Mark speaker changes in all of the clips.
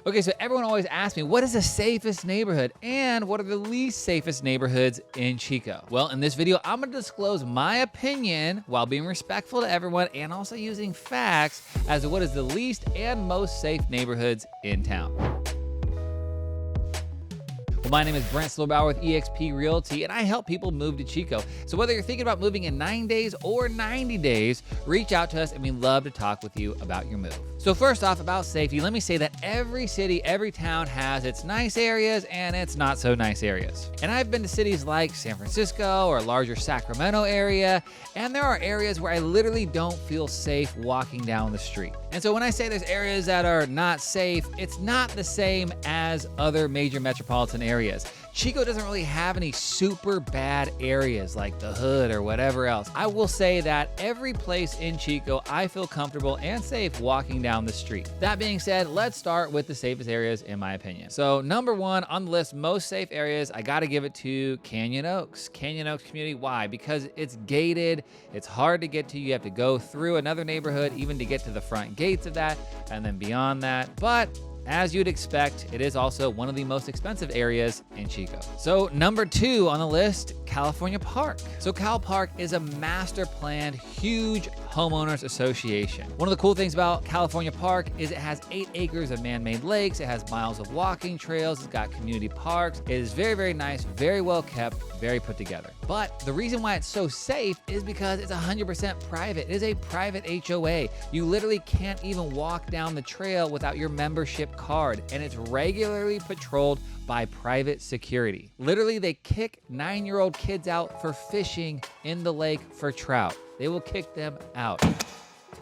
Speaker 1: Okay, so everyone always asks me, what is the safest neighborhood and what are the least safest neighborhoods in Chico? Well, in this video, I'm gonna disclose my opinion while being respectful to everyone and also using facts as to what is the least and most safe neighborhoods in town. Well, my name is Brent with eXp Realty, and I help people move to Chico. So whether you're thinking about moving in 9 days or 90 days, reach out to us and we'd love to talk with you about your move. So first off, about safety, let me say that every city, every town has its nice areas and its not so nice areas. And I've been to cities like San Francisco or larger Sacramento area, and there are areas where I literally don't feel safe walking down the street. And so when I say there's areas that are not safe, it's not the same as other major metropolitan areas. Chico doesn't really have any super bad areas like the hood or whatever else. I will say that every place in Chico, I feel comfortable and safe walking down the street. That being said, let's start with the safest areas in my opinion. So number one on the list, most safe areas, I gotta give it to Canyon Oaks. Canyon Oaks community, why? Because it's gated, it's hard to get to, you have to go through another neighborhood even to get to the front gates of that, and then beyond that. But as you'd expect, it is also one of the most expensive areas in Chico. So number two on the list, California Park. So Cal Park is a master planned, huge homeowners association. One of the cool things about California Park is it has 8 acres of man-made lakes, it has miles of walking trails, it's got community parks. It is very, very nice, very well kept, very put together. But the reason why it's so safe is because it's 100% private. It is a private HOA. You literally can't even walk down the trail without your membership card, and it's regularly patrolled by private security. Literally, they kick 9-year-old kids out for fishing in the lake for trout. They will kick them out.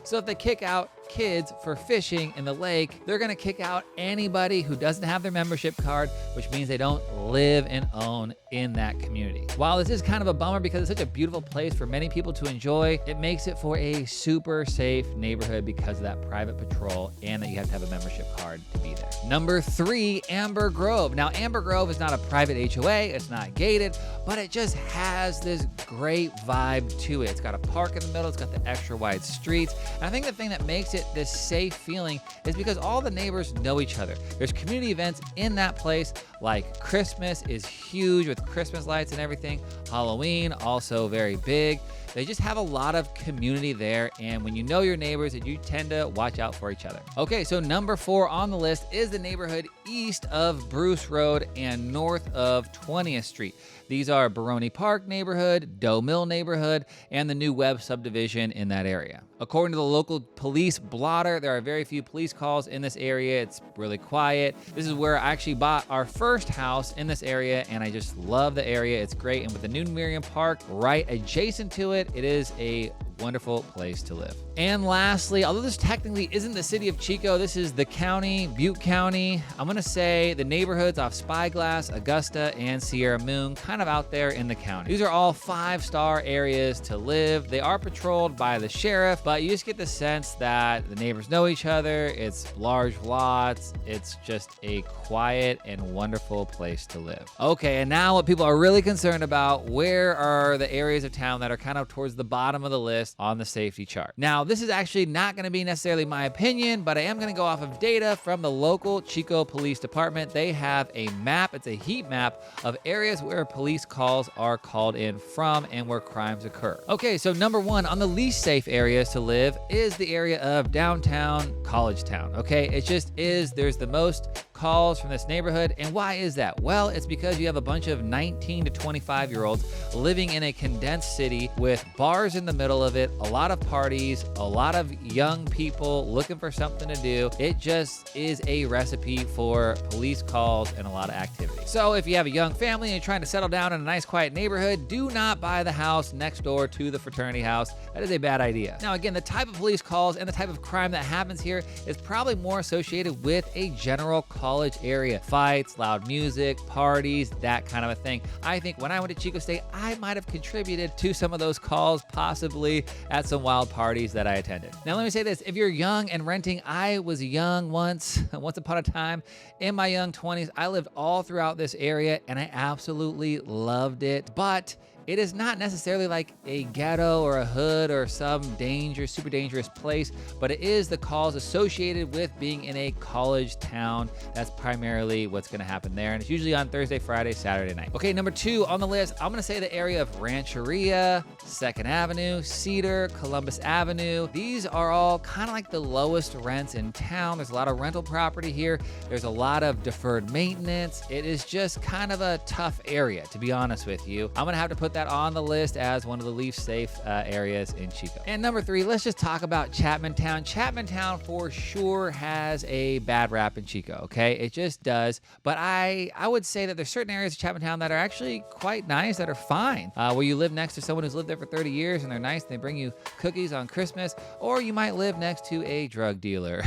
Speaker 1: So if they kick out kids for fishing in the lake, they're gonna kick out anybody who doesn't have their membership card, which means they don't live and own in that community. While this is kind of a bummer because it's such a beautiful place for many people to enjoy, it makes it for a super safe neighborhood because of that private patrol and that you have to have a membership card to be there. Number 3, Amber Grove. Now, Amber Grove is not a private HOA, it's not gated, but it just has this great vibe to it. It's got a park in the middle, it's got the extra wide streets. And I think the thing that makes it this safe feeling is because all the neighbors know each other. There's community events in that place, like Christmas is huge with Christmas lights and everything. Halloween, also very big. They just have a lot of community there, and when you know your neighbors, you tend to watch out for each other. Okay, so number 4 on the list is the neighborhood east of Bruce Road and north of 20th Street. These are Baroni Park neighborhood, Doe Mill neighborhood, and the new Webb subdivision in that area. According to the local police blotter, there are very few police calls in this area. It's really quiet. This is where I actually bought our first house in this area, and I just love the area. It's great, and with the new Miriam Park right adjacent to it, it is a wonderful place to live. And lastly, although this technically isn't the city of Chico, this is the county, Butte County. I'm gonna say the neighborhoods off Spyglass, Augusta, and Sierra Moon, kind of out there in the county. These are all 5-star areas to live. They are patrolled by the sheriff, but you just get the sense that the neighbors know each other. It's large lots. It's just a quiet and wonderful place to live. Okay, and now what people are really concerned about, where are the areas of town that are kind of towards the bottom of the list on the safety chart? Now, this is actually not going to be necessarily my opinion, but I am going to go off of data from the local Chico Police Department. They have a map, it's a heat map of areas where police calls are called in from and where crimes occur. Okay, so number 1 on the least safe areas to live is the area of downtown College Town. Okay, it just is, there's the most calls from this neighborhood. And why is that? Well, it's because you have a bunch of 19 to 25-year-olds living in a condensed city with bars in the middle of it, a lot of parties, a lot of young people looking for something to do. It just is a recipe for police calls and a lot of activity. So if you have a young family and you're trying to settle down in a nice quiet neighborhood, do not buy the house next door to the fraternity house. That is a bad idea. Now again, the type of police calls and the type of crime that happens here is probably more associated with a general college area. Fights, loud music, parties, that kind of a thing. I think when I went to Chico State, I might have contributed to some of those calls, possibly at some wild parties that I attended. Now let me say this, if you're young and renting, I was young once upon a time in my young 20s. I lived all throughout this area and I absolutely loved it, but It is not necessarily like a ghetto or a hood or some super dangerous place, but it is the calls associated with being in a college town. That's primarily what's going to happen there, and it's usually on Thursday, Friday, Saturday night. Okay, number 2 on the list, I'm going to say the area of Rancheria, 2nd Avenue, Cedar, Columbus Avenue. These are all kind of like the lowest rents in town. There's a lot of rental property here. There's a lot of deferred maintenance. It is just kind of a tough area, to be honest with you. I'm going to have to put that on the list as one of the least safe areas in Chico. And number 3, let's just talk about Chapman Town. Chapman Town for sure has a bad rap in Chico, okay? It just does. But I would say that there's certain areas of Chapman Town that are actually quite nice, that are fine. Where you live next to someone who's lived there for 30 years and they're nice and they bring you cookies on Christmas, or you might live next to a drug dealer.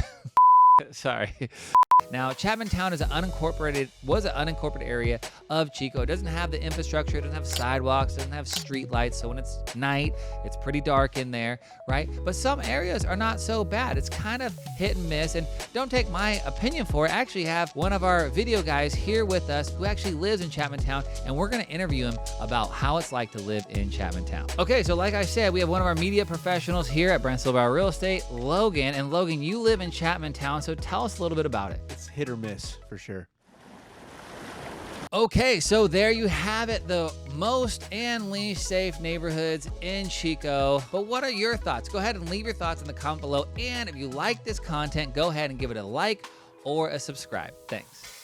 Speaker 1: Sorry. Now, Chapman Town was an unincorporated area of Chico. It doesn't have the infrastructure, it doesn't have sidewalks, it doesn't have street lights, so when it's night, it's pretty dark in there, right? But some areas are not so bad. It's kind of hit and miss, and don't take my opinion for it. I actually have one of our video guys here with us who actually lives in Chapman Town, and we're gonna interview him about how it's like to live in Chapman Town. Okay, so like I said, we have one of our media professionals here at Brent Real Estate, Logan. And Logan, you live in Chapman Town, so tell us a little bit about it.
Speaker 2: It's hit or miss for sure.
Speaker 1: Okay, so there you have it, the most and least safe neighborhoods in Chico. But what are your thoughts? Go ahead and leave your thoughts in the comment below. And if you like this content, go ahead and give it a like or a subscribe. Thanks.